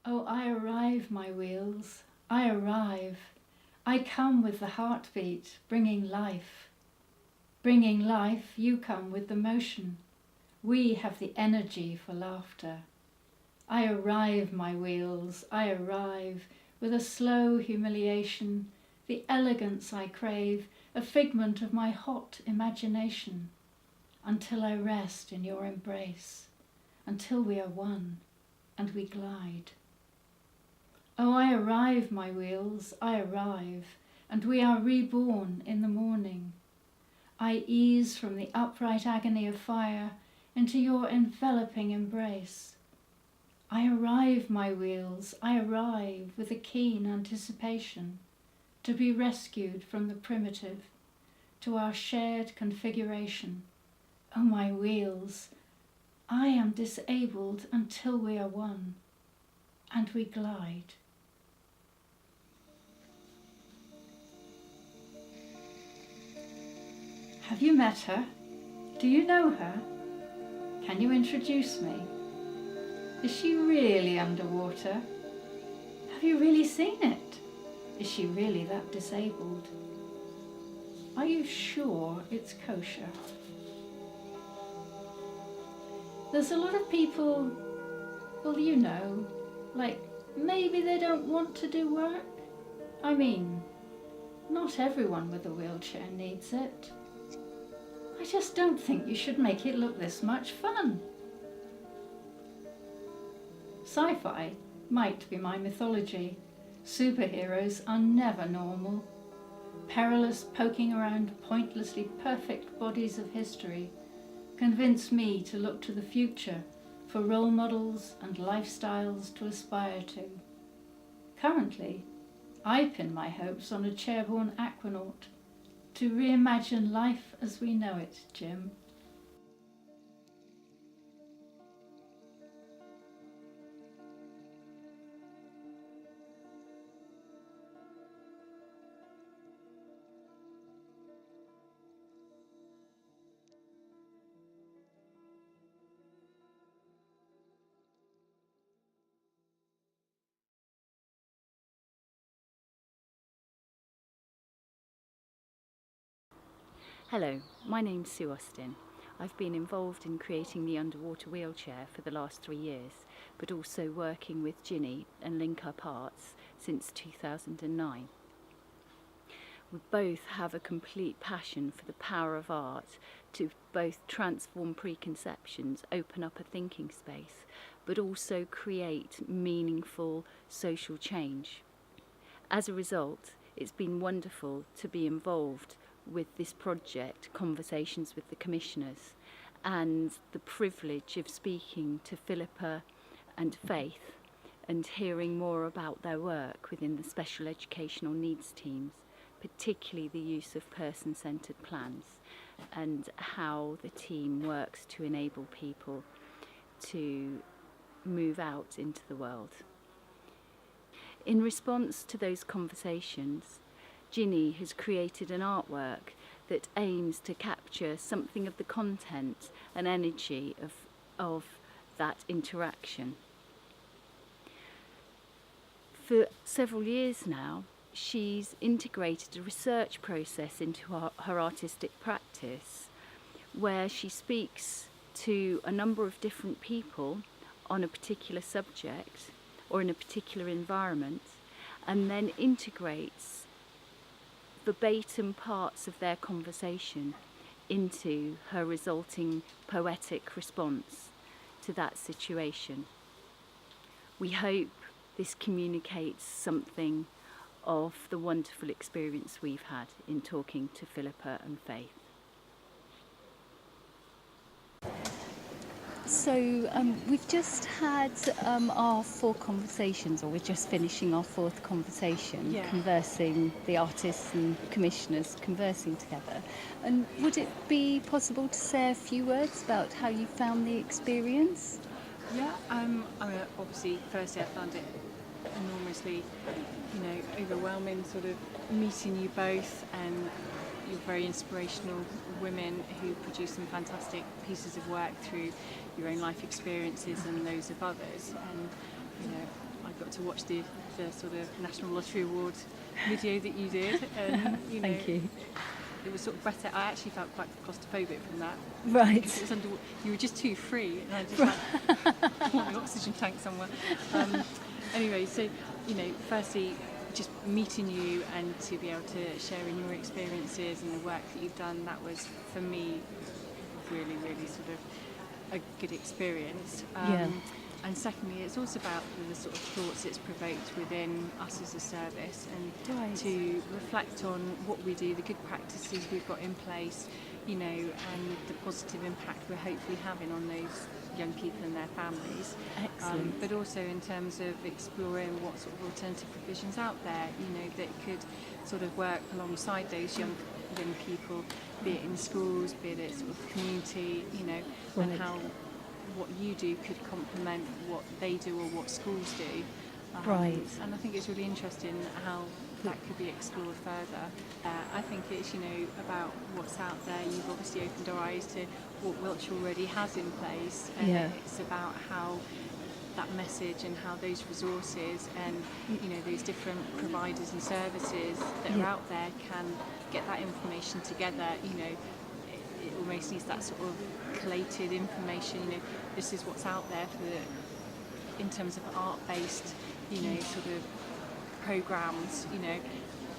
Oh, I arrive, my wheels, I arrive. I come with the heartbeat, bringing life. Bringing life, you come with the motion. We have the energy for laughter. I arrive, my wheels, I arrive, with a slow humiliation, the elegance I crave, a figment of my hot imagination, until I rest in your embrace, until we are one, and we glide. Oh, I arrive, my wheels, I arrive, and we are reborn in the morning. I ease from the upright agony of fire into your enveloping embrace. I arrive, my wheels, I arrive with a keen anticipation to be rescued from the primitive to our shared configuration. Oh, my wheels, I am disabled until we are one, and we glide. Have you met her? Do you know her? Can you introduce me? Is she really underwater? Have you really seen it? Is she really that disabled? Are you sure it's kosher? There's a lot of people, well, you know, like maybe they don't want to do work. I mean, not everyone with a wheelchair needs it. I just don't think you should make it look this much fun. Sci-fi might be my mythology. Superheroes are never normal. Perilous poking around pointlessly perfect bodies of history convince me to look to the future for role models and lifestyles to aspire to. Currently, I pin my hopes on a chairborne aquanaut to reimagine life as we know it, Jim. Hello, my name's Sue Austin. I've been involved in creating the underwater wheelchair for the last 3 years, but also working with Gini and LinkUpArts since 2009. We both have a complete passion for the power of art to both transform preconceptions, open up a thinking space, but also create meaningful social change. As a result, it's been wonderful to be involved with this project, Conversations with the Commissioners, and the privilege of speaking to Philippa and Faith and hearing more about their work within the special educational needs teams, particularly the use of person-centred plans and how the team works to enable people to move out into the world. In response to those conversations, Gini has created an artwork that aims to capture something of the content and energy of that interaction. For several years now, she's integrated a research process into her artistic practice, where she speaks to a number of different people on a particular subject or in a particular environment, and then integrates verbatim parts of their conversation into her resulting poetic response to that situation. We hope this communicates something of the wonderful experience we've had in talking to Philippa and Faith. So we've just had our 4 conversations, or we're just finishing our 4th conversation, Conversing, the artists and commissioners conversing together. And would it be possible to say a few words about how you found the experience? Yeah, obviously, firstly I found it enormously, overwhelming, sort of meeting you both, and you're very inspirational women who produce some fantastic pieces of work through your own life experiences and those of others. And I got to watch the sort of National Lottery Award video that you did, and you know, Thank you. it was sort of breathtaking. I actually felt quite claustrophobic from that. Right. Because it was you were just too free, and I just like want the oxygen tank somewhere. Anyway, so you know, firstly, just meeting you and to be able to share in your experiences and the work that you've done, that was for me really, really sort of a good experience. And secondly, it's also about the sort of thoughts it's provoked within us as a service, and to reflect on what we do, the good practices we've got in place, you know, and the positive impact we're hopefully having on those young people and their families. Excellent. But also in terms of exploring what sort of alternative provisions out there, you know, that could sort of work alongside those young people, be it in schools, be it sort of community, you know, and how what you do could complement what they do or what schools do. And I think it's really interesting how that could be explored further. I think it's, you know, about what's out there. You've obviously opened our eyes to what Wiltshire already has in place, and it's about how that message and how those resources and, you know, those different providers and services that are out there can get that information together. You know, it almost needs that sort of collated information. You know, this is what's out there in terms of art-based, you know, sort of programs, you know,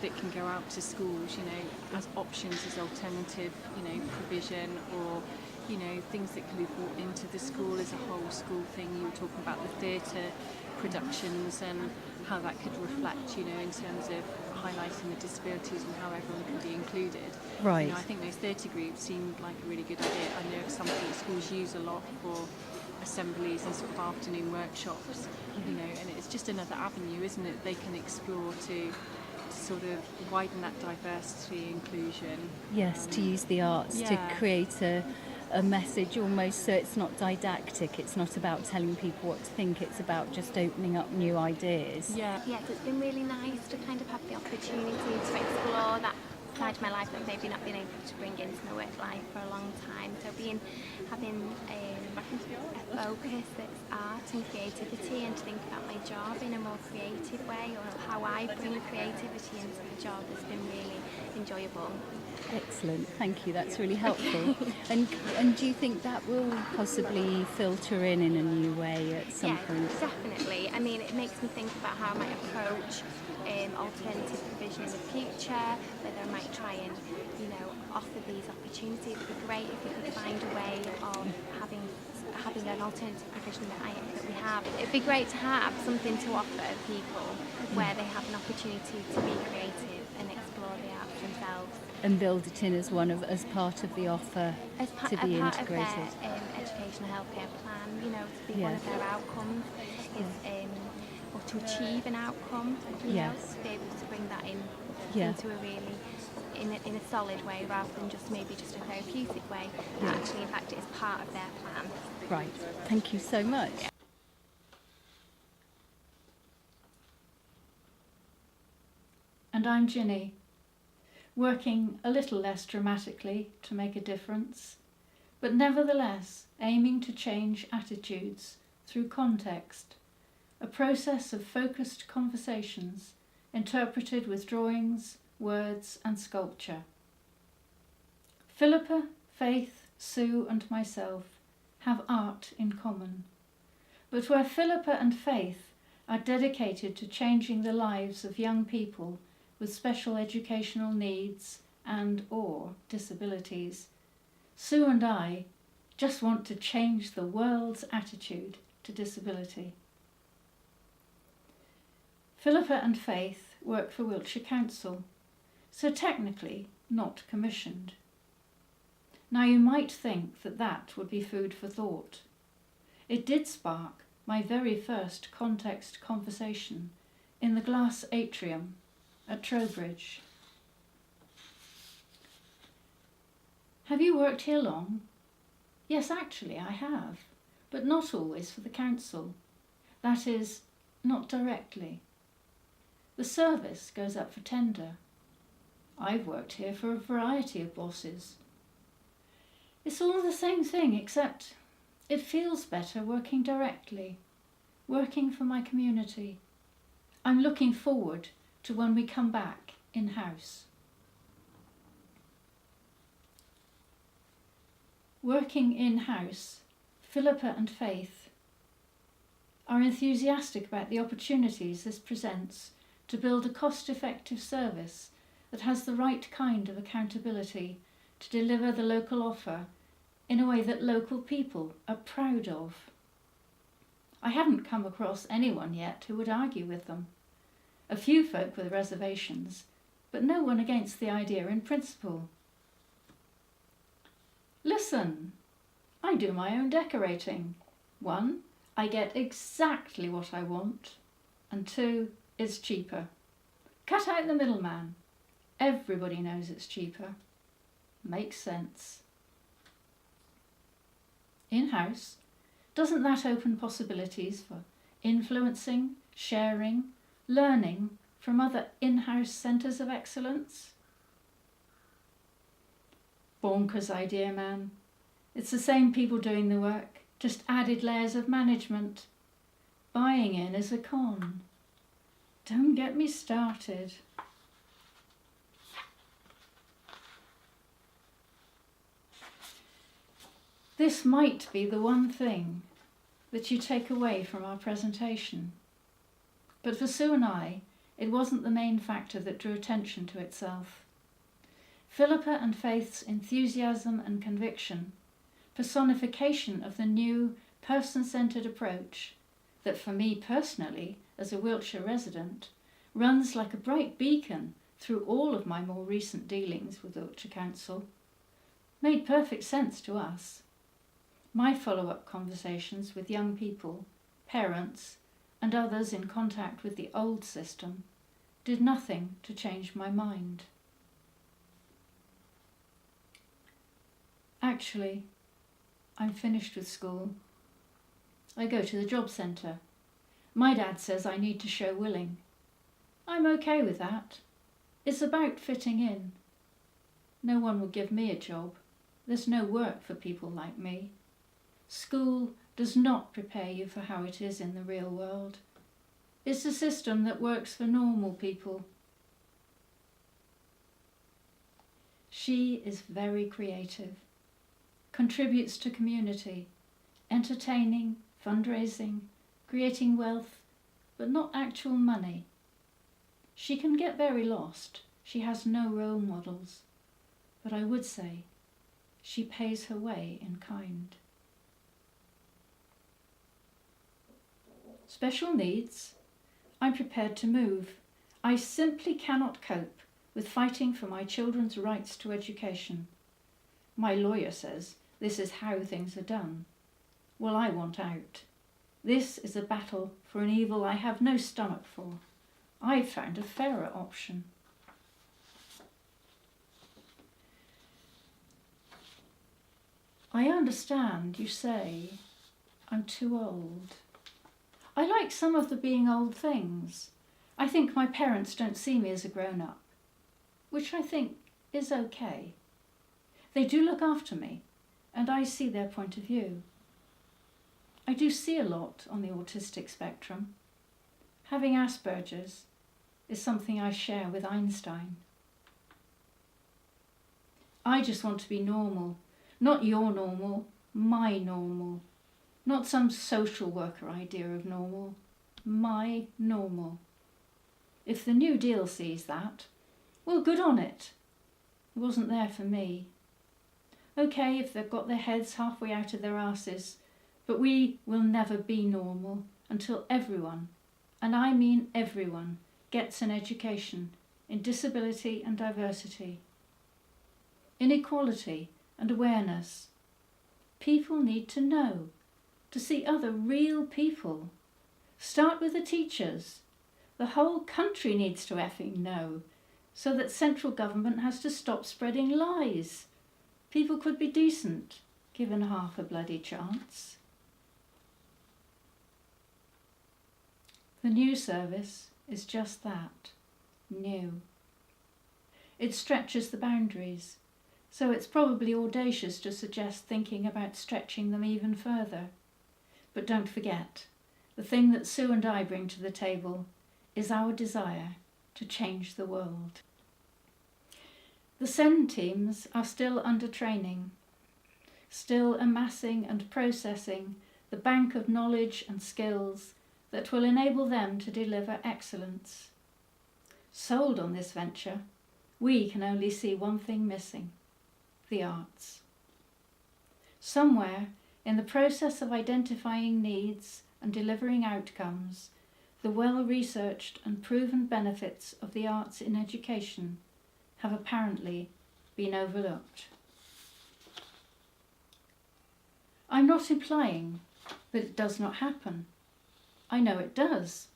that can go out to schools, you know, as options, as alternative, you know, provision, or, you know, things that can be brought into the school as a whole school thing. You were talking about the theatre productions and how that could reflect, you know, in terms of highlighting the disabilities and how everyone can be included. Right. You know, I think those theatre groups seemed like a really good idea. I know it's something that schools use a lot for assemblies and sort of afternoon workshops, you know, and it's just another avenue, isn't it, they can explore to sort of widen that diversity, inclusion. Yes, to use the arts to create a message almost, so it's not didactic, it's not about telling people what to think, it's about just opening up new ideas. Yes, it's been really nice to kind of have the opportunity to explore that side of my life that I've maybe not been able to bring into my work life for a long time. So having a focus that's art and creativity, and to think about my job in a more creative way, or how I bring creativity into the job, has been really enjoyable. Excellent, thank you, that's really helpful. and do you think that will possibly filter in a new way at some point? Yeah, definitely. I mean, it makes me think about how I might approach alternative provision in the future, whether I might try and, you know, offer these opportunities. It would be great if we could find a way of having an alternative provision that we have. It'd be great to have something to offer people where they have an opportunity to be creative and explore the arts themselves. And build it in as part of the offer to be integrated. Of their educational healthcare plan, you know, to be one of their outcomes is, or to achieve an outcome, you know, to be able to bring that into a really, in a solid way, rather than just maybe just a therapeutic way. Actually, in fact, it is part of their plan. Right. Thank you so much. And I'm Gini, working a little less dramatically to make a difference, but nevertheless aiming to change attitudes through context, a process of focused conversations interpreted with drawings, words and sculpture. Philippa, Faith, Sue and myself have art in common, but where Philippa and Faith are dedicated to changing the lives of young people with special educational needs and/or disabilities, Sue and I just want to change the world's attitude to disability. Philippa and Faith work for Wiltshire Council, so technically not commissioned. Now you might think that would be food for thought. It did spark my very first context conversation in the glass atrium at Trowbridge. Have you worked here long? Yes, actually I have, but not always for the council. That is, not directly. The service goes up for tender. I've worked here for a variety of bosses. It's all the same thing, except it feels better working directly, working for my community, I'm looking forward to when we come back in-house. Working in-house, Philippa and Faith are enthusiastic about the opportunities this presents to build a cost-effective service that has the right kind of accountability to deliver the local offer in a way that local people are proud of. I haven't come across anyone yet who would argue with them. A few folk with reservations, but no one against the idea in principle. Listen, I do my own decorating. 1, I get exactly what I want, and 2, it's cheaper. Cut out the middleman. Everybody knows it's cheaper. Makes sense. In-house, doesn't that open possibilities for influencing, sharing, learning from other in-house centres of excellence? Bonkers idea, man. It's the same people doing the work, just added layers of management. Buying in is a con. Don't get me started. This might be the one thing that you take away from our presentation. But for Sue and I, it wasn't the main factor that drew attention to itself. Philippa and Faith's enthusiasm and conviction, personification of the new person-centred approach that for me personally, as a Wiltshire resident, runs like a bright beacon through all of my more recent dealings with Wiltshire Council, made perfect sense to us. My follow-up conversations with young people, parents, and others in contact with the old system did nothing to change my mind. Actually, I'm finished with school. I go to the job centre. My dad says I need to show willing. I'm okay with that. It's about fitting in. No one will give me a job. There's no work for people like me. School does not prepare you for how it is in the real world. It's a system that works for normal people. She is very creative, contributes to community, entertaining, fundraising, creating wealth, but not actual money. She can get very lost. She has no role models. But I would say she pays her way in kind. Special needs? I'm prepared to move. I simply cannot cope with fighting for my children's rights to education. My lawyer says this is how things are done. Well, I want out. This is a battle for an evil I have no stomach for. I've found a fairer option. I understand you say I'm too old. I like some of the being old things. I think my parents don't see me as a grown-up, which I think is okay. They do look after me, and I see their point of view. I do see a lot on the autistic spectrum. Having Asperger's is something I share with Einstein. I just want to be normal, not your normal, my normal. Not some social worker idea of normal, my normal. If the New Deal sees that, well, good on it. It wasn't there for me. Okay, if they've got their heads halfway out of their arses, but we will never be normal until everyone, and I mean everyone, gets an education in disability and diversity, inequality and awareness. People need to know, to see other real people. Start with the teachers. The whole country needs to effing know, so that central government has to stop spreading lies. People could be decent, given half a bloody chance. The new service is just that, new. It stretches the boundaries, so it's probably audacious to suggest thinking about stretching them even further. But don't forget, the thing that Sue and I bring to the table is our desire to change the world. The SEND teams are still under training, still amassing and processing the bank of knowledge and skills that will enable them to deliver excellence. Sold on this venture, we can only see one thing missing: the arts. Somewhere in the process of identifying needs and delivering outcomes, the well-researched and proven benefits of the arts in education have apparently been overlooked. I'm not implying that it does not happen. I know it does.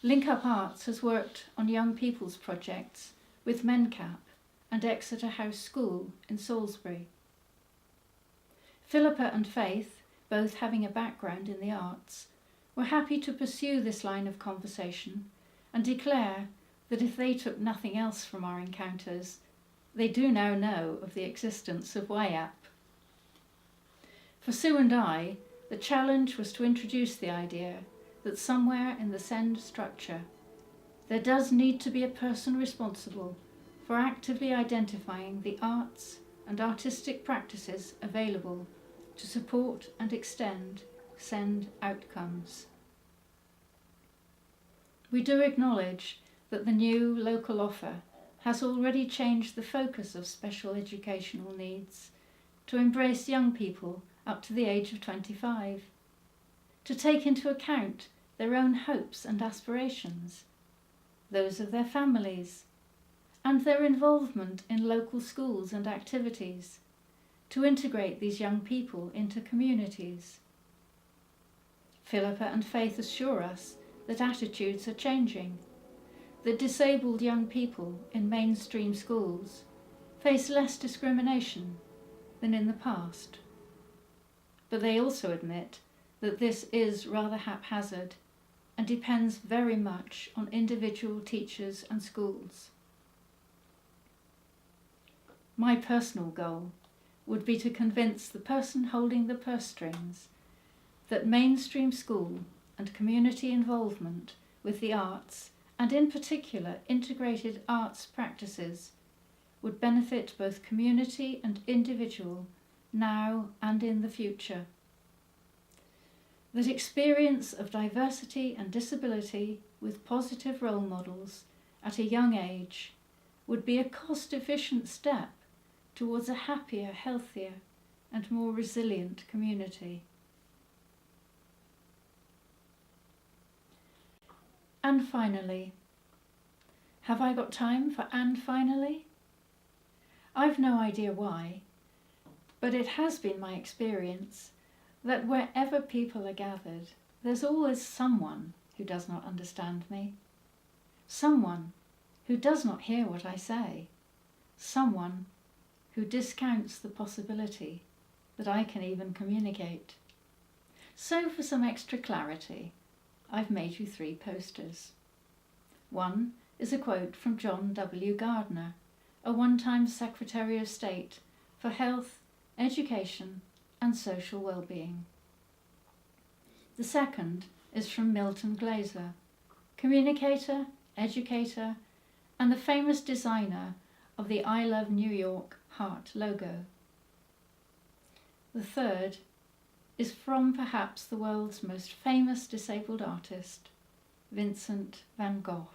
LinkUpArts has worked on young people's projects with MenCap and Exeter House School in Salisbury. Philippa and Faith, both having a background in the arts, were happy to pursue this line of conversation and declare that if they took nothing else from our encounters, they do now know of the existence of YAP. For Sue and I, the challenge was to introduce the idea that somewhere in the SEND structure, there does need to be a person responsible for actively identifying the arts and artistic practices available to support and extend SEND outcomes. We do acknowledge that the new local offer has already changed the focus of special educational needs to embrace young people up to the age of 25, to take into account their own hopes and aspirations, those of their families, and their involvement in local schools and activities, to integrate these young people into communities. Philippa and Faith assure us that attitudes are changing, that disabled young people in mainstream schools face less discrimination than in the past. But they also admit that this is rather haphazard and depends very much on individual teachers and schools. My personal goal would be to convince the person holding the purse strings that mainstream school and community involvement with the arts, and in particular integrated arts practices, would benefit both community and individual now and in the future. That experience of diversity and disability with positive role models at a young age would be a cost-efficient step towards a happier, healthier, and more resilient community. And finally, have I got time for and finally? I've no idea why, but it has been my experience that wherever people are gathered, there's always someone who does not understand me, someone who does not hear what I say, someone who discounts the possibility that I can even communicate. So for some extra clarity, I've made you 3 posters. One is a quote from John W. Gardner, a one-time Secretary of State for Health, Education and Social Well-being. The second is from Milton Glaser, communicator, educator, and the famous designer of the I Love New York heart logo. The third is from perhaps the world's most famous disabled artist, Vincent van Gogh.